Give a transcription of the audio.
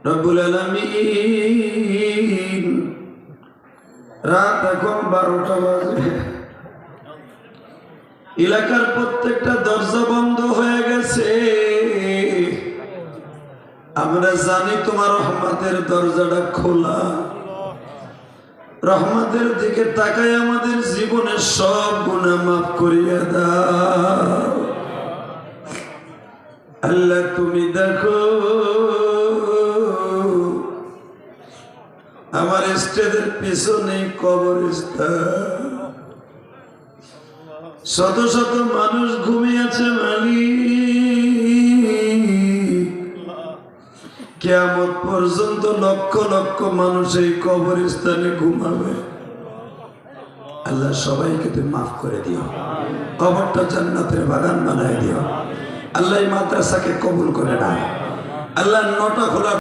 রব্বুল আলামিন। রাত এখন 12টা বাজে, এলাকার প্রত্যেকটা দরজা বন্ধ হয়ে গেছে। আমরা জানি তোমার রহমতের দরজাটা খোলা। রহমতের দিকে তাকায় আমাদের জীবনের সব গুনাহ মাফ করিয়া দাও আল্লাহ। তুমি দেখো আমার স্টেজের পিছনে কবরস্থান, শত শত মানুষ ঘুমিয়ে আছে মালিক। কিয়ামত পর্যন্ত লক্ষ লক্ষ মানুষ এই কবরস্থানে ঘুমাবে। আল্লাহ সবাইকে তুমি মাফ করে দিও, কবরটা জান্নাতের বাগান বানায় দিও। আল্লাহ এই মাদ্রাসাকে কবুল করে নাও। আল্লাহ নটা খোলা